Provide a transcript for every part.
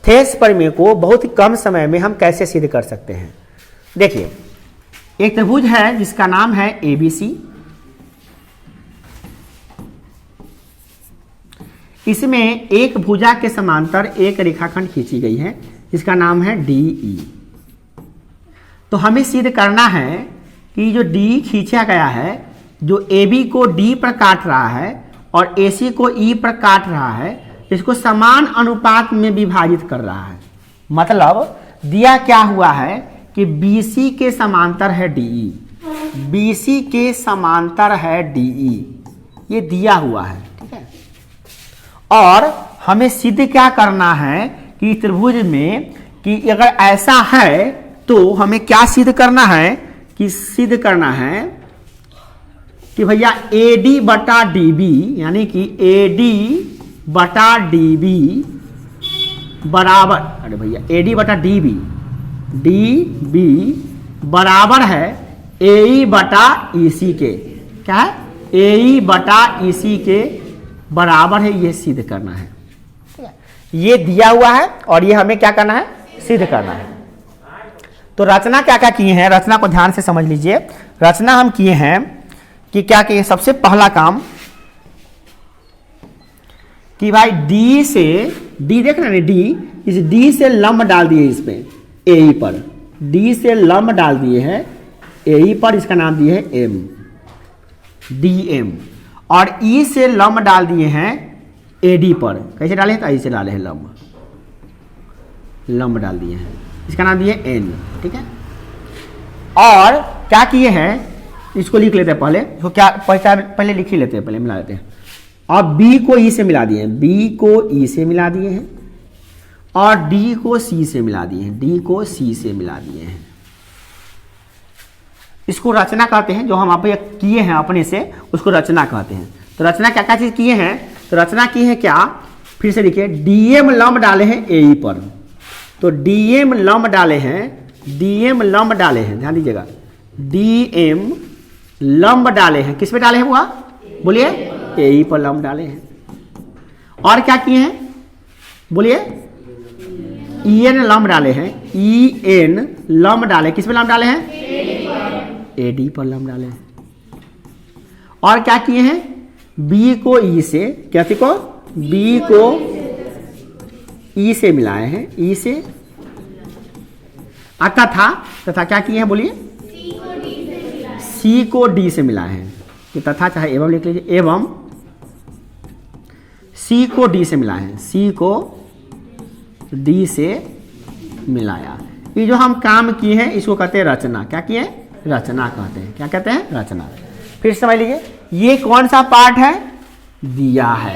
शेष परिमेय को बहुत ही कम समय में हम कैसे सिद्ध कर सकते हैं। देखिए, एक त्रिभुज है जिसका नाम है ABC। इसमें एक भुजा के समांतर एक रेखाखंड खींची गई है जिसका नाम है DE। तो हमें सिद्ध करना है कि जो D खींचा गया है, जो AB को D पर काट रहा है और AC को E पर काट रहा है, इसको समान अनुपात में विभाजित कर रहा है। मतलब दिया क्या हुआ है कि BC के समांतर है DE, BC के समांतर है DE, ये दिया हुआ है, ठीक है। और हमें सिद्ध क्या करना है कि त्रिभुज में कि अगर ऐसा है तो हमें क्या सिद्ध करना है कि सिद्ध करना है कि भैया AD बटा DB, यानी कि AD बटा DB बराबर, अरे भैया AD बटा DB बराबर है AE बटा EC के। क्या है? AE बटा EC के बराबर है, ये सिद्ध करना है। ये दिया हुआ है और ये हमें क्या करना है, सिद्ध करना है। तो रचना क्या क्या किए हैं, रचना को ध्यान से समझ लीजिए। रचना हम किए हैं कि क्या किए, सबसे पहला काम कि भाई D से, D देख रहे हैं D, इस D से लंब डाल दिए इस पे AE पर, D से लंब डाल दिए हैं AE पर, इसका नाम दिए है M, DM। और E से लंब डाल दिए हैं AD पर। कैसे डाले हैं? तो ऐसे डाले हैं, लंब डाल दिए हैं, इसका नाम दिए N, ठीक है। और क्या किए हैं, इसको लिख लेते हैं पहले, इसको क्या पहले लिख ही लेते हैं, पहले मिला लेते हैं। अब B को E से मिला दिए हैं, B को E से मिला दिए हैं, और D को C से मिला दिए हैं, D को C से मिला दिए हैं। इसको रचना कहते हैं, जो हम आप किए हैं अपने से, उसको रचना कहते हैं। तो रचना क्या क्या चीज किए हैं, तो रचना की है क्या, फिर से देखिए, DM लंब डाले हैं AE पर, तो DM लंब डाले हैं, DM लंब डाले हैं, ध्यान दीजिएगा, DM लंब डाले हैं, किस पे डाले हैं बुआ, बोलिए, AE पर लंब डाले हैं। और क्या किए हैं, बोलिए, EN लंब डाले हैं, EN लंब डाले, किस पे लंब डाले हैं, AD पर लंब डाले हैं। और क्या किए हैं, B को E से, क्या थी को, B को E से मिलाए हैं, E से, तथा क्या किए हैं, बोलिए, C को D से मिलाए हैं, ये तथा चाहे एवं लिख लीजिए, एवं C को D से मिलाए हैं, C को D से मिलाया। ये जो हम काम किए हैं इसको कहते हैं रचना। क्या किए हैं, रचना कहते हैं। क्या कहते हैं, रचना। फिर समझ लीजिए, ये कौन सा पार्ट है, दिया है,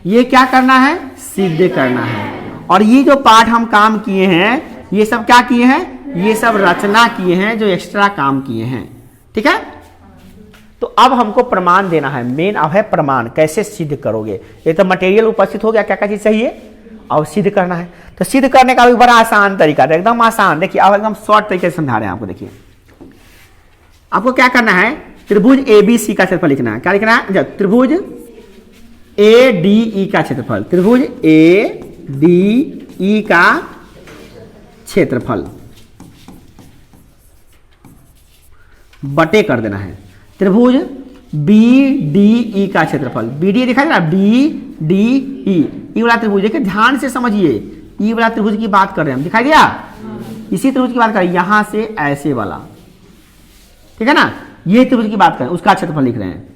ये क्या करना है, सिद्ध करना है। और ये जो पार्ट हम काम किए हैं, ये सब क्या किए हैं, ये सब रचना किए हैं, जो एक्स्ट्रा काम किए हैं, ठीक है। तो अब हमको प्रमाण देना है, मेन अब है प्रमाण, कैसे सिद्ध करोगे। ये तो मटेरियल उपस्थित हो गया, क्या क्या चीज चाहिए, और सिद्ध करना है। तो सिद्ध करने का भी बड़ा आसान तरीका था, एकदम आसान। देखिए अब एकदम शॉर्ट तरीके से समझा रहे हैं आपको। देखिए आपको क्या करना है, त्रिभुज ABC का क्षेत्रफल लिखना है। क्या लिखना है, त्रिभुज ADE का क्षेत्रफल, त्रिभुज ADE का क्षेत्रफल बटे कर देना है त्रिभुज BDE का क्षेत्रफल। BD दिखा दे रहा, BDE, ये वाला त्रिभुज, देखिए ध्यान से समझिए, ये वाला त्रिभुज की बात कर रहे हैं हम, दिखाई दिया, इसी त्रिभुज की बात कर रहे हैं, यहां से ऐसे वाला, ठीक है ना, ये त्रिभुज की बात करें, उसका क्षेत्रफल लिख रहे हैं।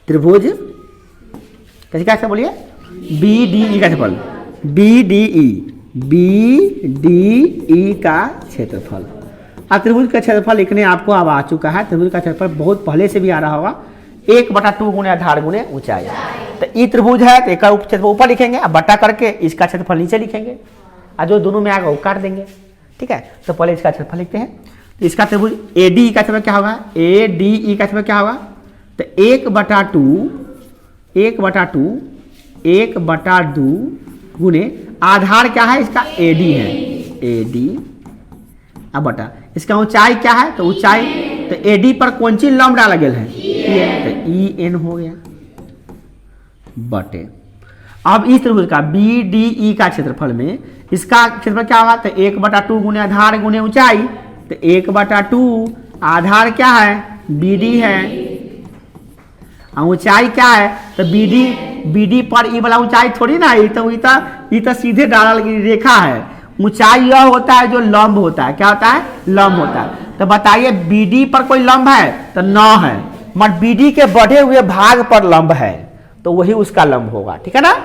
त्रिभुज कैसे, कैसे बोलिए, BDE का क्षेत्रफल, BDE का क्षेत्रफल। अब त्रिभुज का क्षेत्रफल लिखने आपको अब आ चुका है। त्रिभुज का क्षेत्रफल बहुत पहले से भी आ रहा होगा, 1/2 गुणे आधार गुणे ऊंचाई। तो ये त्रिभुज है, तो एक क्षेत्रफल ऊपर लिखेंगे, अब बटा करके इसका क्षेत्रफल नीचे लिखेंगे, और जो दोनों में आएगा वो काट देंगे, ठीक है। तो पहले इसका क्षेत्रफल लिखते हैं। तो इसका त्रिभुज ADE का क्षेत्रफल क्या होगा, ADE का क्षेत्रफल क्या होगा, तो 1/2 गुणे आधार क्या है इसका, AD है, AD, अब बटा इसका ऊंचाई क्या है, तो ऊंचाई, तो AD पर कौन सी लंब डाला गया है, तो EN हो गया, बटे। अब इस त्रिभुज का बी डी ई का क्षेत्रफल में इसका क्षेत्रफल क्या होगा, तो 1/2 गुने आधार गुने ऊंचाई, तो 1/2 आधार क्या है, बी डी है, और ऊंचाई क्या है, तो बी डी पर ई वाला ऊंचाई थोड़ी ना, ये तो सीधे डालल रेखा है। ऊंचाई यह होता है जो लंब होता है, क्या होता है, लंब होता है। तो बताइए बी डी पर कोई लंब है, तो 9 है, मगर बी डी के बढ़े हुए भाग पर लंब है, तो वही उसका लंब होगा, ठीक है ना।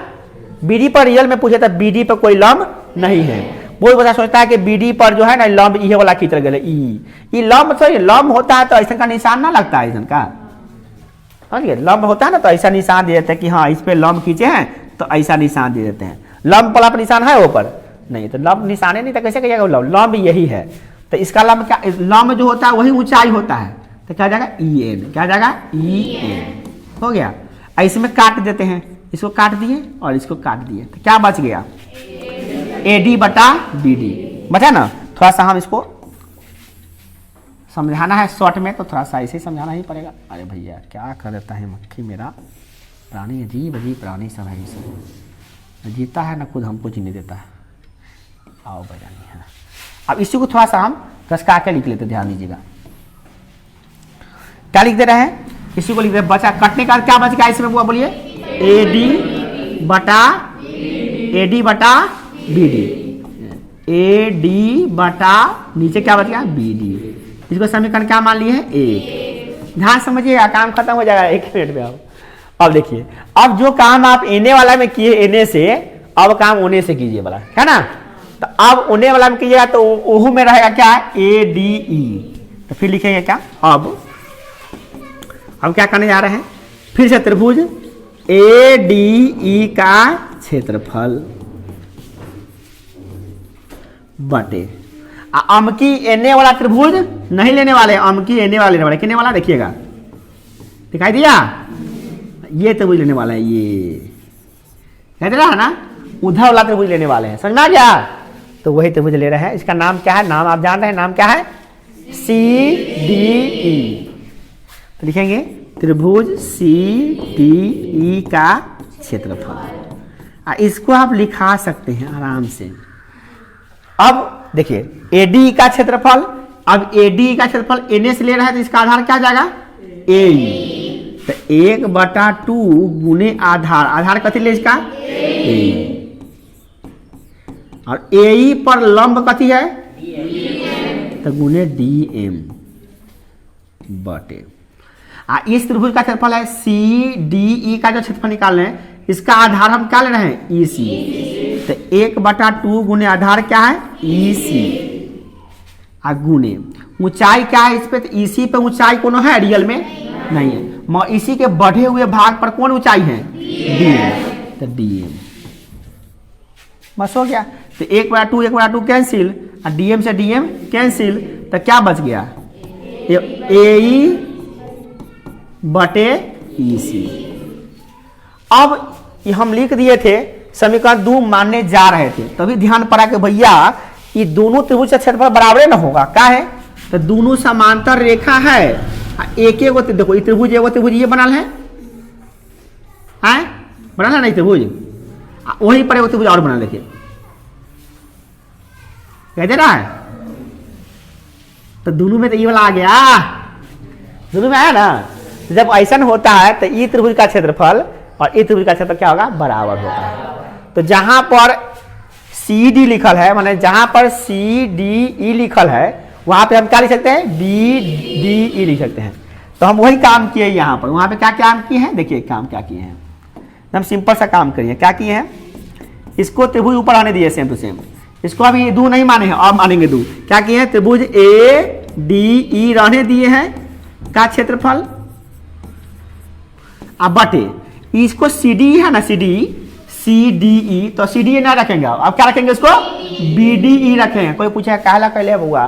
बीडी पर रियल में पूछे तो बीडी पर कोई लंब नहीं है। बहुत बच्चा सोचता है कि बीडी पर जो है ना लंब ये वाला खींच गए, ई लंब सॉरी लंब होता है तो ऐसा का निशान ना लगता है, ऐसा का समझिए, लंब होता है ना तो ऐसा निशान दे देते हैं कि हाँ इस पे लंब खींचे हैं, तो ऐसा निशान दे देते हैं। लंब पर निशान है ऊपर नहीं, तो लंब निशान है नहीं तो कैसे कहिएगा लंब यही है। तो इसका लंब क्या, लंब जो होता है वही ऊंचाई होता है, तो क्या जाएगा ई एन, क्या जाएगा ई एन, हो गया। ऐसे में काट देते हैं, इसको काट दिए और इसको काट दिए, तो क्या बच गया, ए डी बटा बी डी बचा ना। थोड़ा सा हम इसको समझाना है शॉर्ट में, तो थोड़ा सा ऐसे ही समझाना ही पड़ेगा। अरे भैया क्या कर देता है मक्खी मेरा, प्राणी अजीब अजीब प्राणी सब है, सब जीता है ना खुद हमको जीने देता है। आओ बजानी है। अब इसी को थोड़ा सा हम कसका के लिख लेते, ध्यान दीजिएगा क्या लिख दे रहे हैं, इसी को लिख दे बचा, कटने का क्या बच गया इसमें बुआ बोलिए, ए डी बटा बी डी, ए डी बटा नीचे क्या बच गया बी डी, इसको समीकरण क्या मान लिए हैं, एक। ध्यान समझिएगा, काम खत्म हो जाएगा 1 मिनट में। अब देखिए, अब जो काम आप एने वाला में किए एने से, अब काम ओने से कीजिए वाला, है ना। तो अब ओने वाला में कीजिएगा तो ओहू में रहेगा क्या, ए डी ई, तो फिर लिखेंगे क्या, अब हम क्या करने जा रहे हैं, फिर से त्रिभुज ए डी ई का क्षेत्रफल बटे अमकी एने वाला त्रिभुज नहीं लेने वाले, अमकी एने वाला लेने वाले, कितने वाला देखिएगा दिखाई दिया, ये त्रिभुज लेने वाला है, ये कह दे रहा है ना, उधर वाला त्रिभुज लेने वाले हैं, समझ में आ गया। तो वही त्रिभुज ले रहे हैं, इसका नाम क्या है, नाम आप जान रहे हैं, नाम क्या है, सी डी ई। तो लिखेंगे त्रिभुज सी डी ई का क्षेत्रफल, इसको आप लिखा सकते हैं आराम से। अब देखिए एडी का क्षेत्रफल, अब एडी का क्षेत्रफल एन से ले रहा है तो इसका आधार क्या जाएगा, ए, तो 1/2 गुने आधार, आधार कथी ले इसका ए, और ए पर लंब कथी है, तो गुने डी एम बटे इस त्रिभुज का क्षेत्रफल है सी डी ई का जो क्षेत्रफल निकाल रहे हैं, इसका आधार हम क्या ले रहे हैं, ई सी, तो 1/2 गुने आधार क्या है, ई सी, गुने ऊंचाई क्या है इस पे, तो इसी पे ऊंचाई कौन है, रियल में नहीं है, मगर इसी के बढ़े हुए भाग पर कौन ऊंचाई है, डी एम, तो डी एम बस हो गया। तो 1/2 कैंसिल, और डीएम से डीएम कैंसिल, तो क्या बच गया, ए ई बटे ई सी। अब ये हम लिख दिए थे समीकरण 2 मानने जा रहे थे, तभी ध्यान पड़ा कि भैया ये दोनों त्रिभुज का क्षेत्रफल बराबर न होगा, क्या है, तो दोनों समांतर रेखा है, एक एक देखो त्रिभुज, एगो त्रिभुज ये बनल है, बनल है नहीं त्रिभुज, वहीं पर एगो त्रिभुज और बनल, देखिए कह दे रहा है, तो दोनों में तो ये वाला आ गया, दोनों में आया ना। जब ऐसा होता है तो ई त्रिभुज का क्षेत्रफल और ई त्रिभुज का क्षेत्रफल क्या होगा, बराबर होता है। तो जहां पर सी डी लिखल है, माने जहां पर सी डी ई लिखल है, वहां पे हम क्या लिख सकते हैं, बी डी ई लिख सकते हैं। तो हम वही काम किए यहाँ पर, वहां पे क्या काम किए हैं, देखिए काम क्या किए हैं, हम सिंपल सा काम करिए, क्या किए हैं, इसको त्रिभुज ऊपर आने दिए सेम टू सेम, इसको अभी दो नहीं माने हैं, अब मानेंगे दो। क्या किए हैं, त्रिभुज ए डी ई रहने दिए हैं का क्षेत्रफल, अब बटे इसको सी डी है ना, सी डी ई, तो सी डी ना रखेंगे, अब क्या रखेंगे, इसको बी डी ई रखेंगे। कोई पूछे कहला कहले बुआ,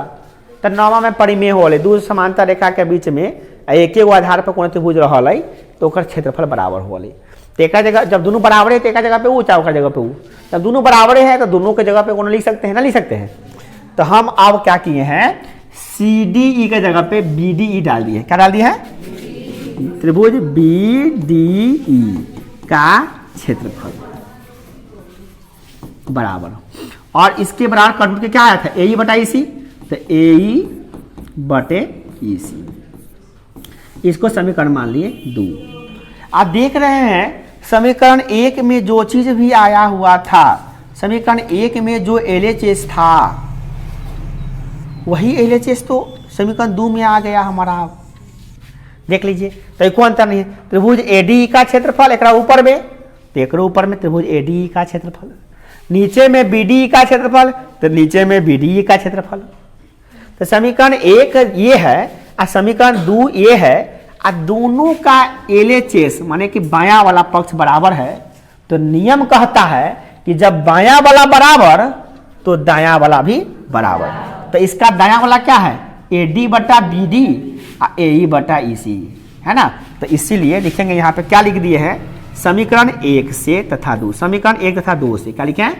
तो नौवा में परिमेय होले, दो समांतर रेखा के बीच में एक एक आधार पर कौन त्रिभुज रहल है, तो ओकर क्षेत्रफल बराबर होले। तो एक जगह जब दोनों बराबर है तो एक जगह पे ऊ, चाहे जगह पे ऊ, जब दोनों बराबर है तो दोनों के जगह पे कौन लिख सकते हैं ना, लिख सकते हैं। तो हम अब क्या किए हैं, सी डी ई के जगह पे बी डी ई डाल दिए, क्या डाल दिया है, त्रिभुज बी डी ई का क्षेत्रफल, बराबर, और इसके बराबर कंट्रोल के क्या आया था, ए ई बटा ई सी, तो ए ई बटे ई सी, इसको समीकरण मान लिए 2। आप देख रहे हैं समीकरण 1 में जो चीज भी आया हुआ था, समीकरण 1 में जो LHS था वही LHS तो समीकरण 2 में आ गया हमारा। देख लीजिए, तो कोई अंतर नहीं है। त्रिभुज ADE का क्षेत्रफल एक ऊपर में, तो एक ऊपर में त्रिभुज ADE का क्षेत्रफल, नीचे में BDE का क्षेत्रफल, तो नीचे में BDE का क्षेत्रफल। तो समीकरण 1 ये है और समीकरण 2 ये है, और दोनों का LHS माने कि बायां वाला पक्ष बराबर है, तो नियम कहता है कि जब बायां वाला बराबर तो दायां वाला भी बराबर। तो इसका दायां वाला क्या है, AD बटा BD और AE बटा EC है ना। तो इसीलिए लिखेंगे यहाँ पे क्या लिख दिए हैं, समीकरण 1 से तथा 2, समीकरण 1 तथा 2 से क्या लिखे हैं,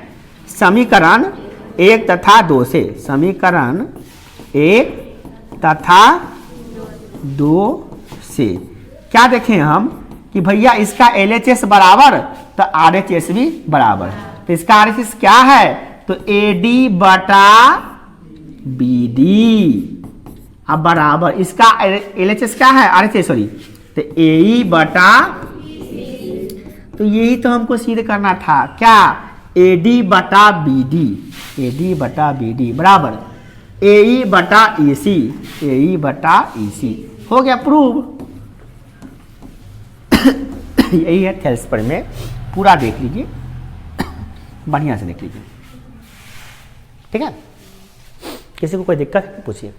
समीकरण 1 तथा 2 से, समीकरण 1 तथा 2 से क्या देखें हम कि भैया इसका LHS बराबर तो RHS भी बराबर, तो इसका RHS क्या है, तो AD बटा BD अब बराबर, इसका LHS क्या है, RHS सॉरी, तो AE बटा, तो यही तो हमको सिद्ध करना था क्या, AD बटा BD, AD बटा BD बराबर AE बटा EC, AE बटा EC, हो गया प्रूव। यही है थेल्सपर में, पूरा देख लीजिए, बढ़िया से देख लीजिए, ठीक है। किसी को कोई दिक्कत पूछिए।